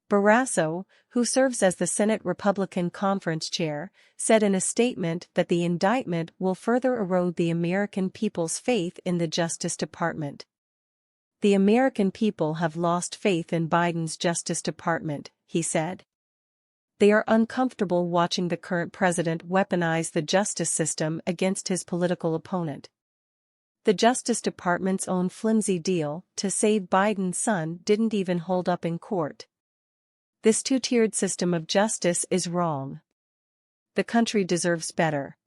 Barrasso, who serves as the Senate Republican Conference Chair, said in a statement that the indictment will further erode the American people's faith in the Justice Department. "The American people have lost faith in Biden's Justice Department," he said. "They are uncomfortable watching the current president weaponize the justice system against his political opponent. The Justice Department's own flimsy deal to save Biden's son didn't even hold up in court. This two-tiered system of justice is wrong. The country deserves better."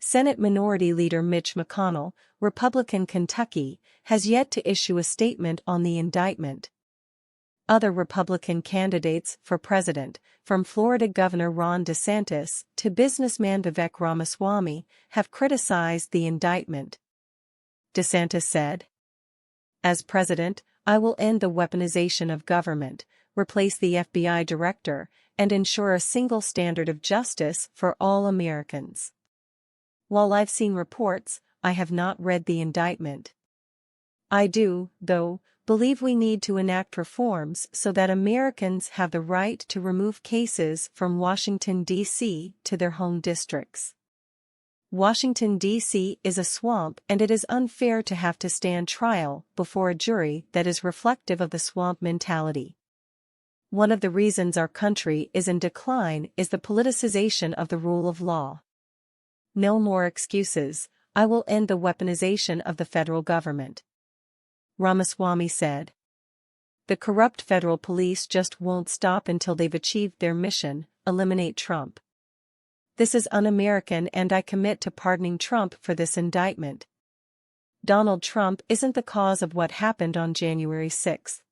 Senate Minority Leader Mitch McConnell, Republican Kentucky, has yet to issue a statement on the indictment. Other Republican candidates for president, from Florida Governor Ron DeSantis to businessman Vivek Ramaswamy, have criticized the indictment. DeSantis said, "As president, I will end the weaponization of government, replace the FBI director, and ensure a single standard of justice for all Americans. While I've seen reports, I have not read the indictment. I do, though, believe we need to enact reforms so that Americans have the right to remove cases from Washington, D.C. to their home districts. Washington, D.C. is a swamp, and it is unfair to have to stand trial before a jury that is reflective of the swamp mentality. One of the reasons our country is in decline is the politicization of the rule of law. No more excuses. I will end the weaponization of the federal government," Ramaswamy said. "The corrupt federal police just won't stop until they've achieved their mission: eliminate Trump. This is un-American, and I commit to pardoning Trump for this indictment. Donald Trump isn't the cause of what happened on January 6.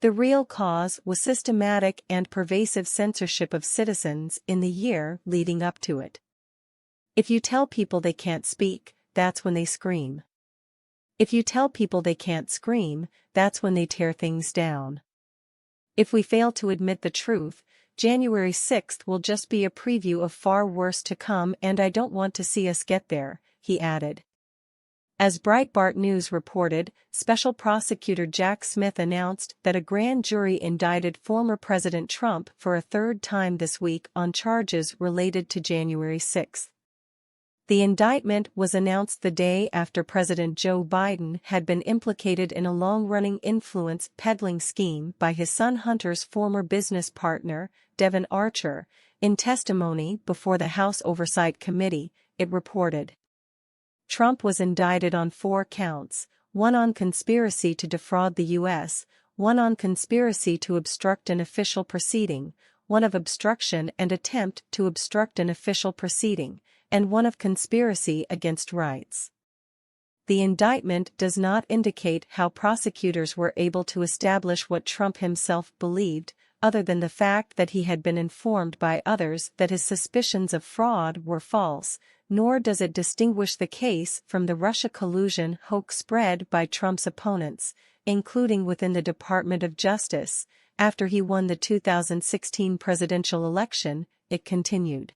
The real cause was systematic and pervasive censorship of citizens in the year leading up to it. If you tell people they can't speak, that's when they scream. If you tell people they can't scream, that's when they tear things down. If we fail to admit the truth, January 6th will just be a preview of far worse to come, and I don't want to see us get there," he added. As Breitbart News reported, Special Prosecutor Jack Smith announced that a grand jury indicted former President Trump for a third time this week on charges related to January 6. The indictment was announced the day after President Joe Biden had been implicated in a long-running influence peddling scheme by his son Hunter's former business partner, Devon Archer, in testimony before the House Oversight Committee, it reported. Trump was indicted on 4 counts, one on conspiracy to defraud the U.S., one on conspiracy to obstruct an official proceeding, one of obstruction and attempt to obstruct an official proceeding, and one of conspiracy against rights. The indictment does not indicate how prosecutors were able to establish what Trump himself believed, other than the fact that he had been informed by others that his suspicions of fraud were false, nor does it distinguish the case from the Russia collusion hoax spread by Trump's opponents, including within the Department of Justice, after he won the 2016 presidential election, it continued.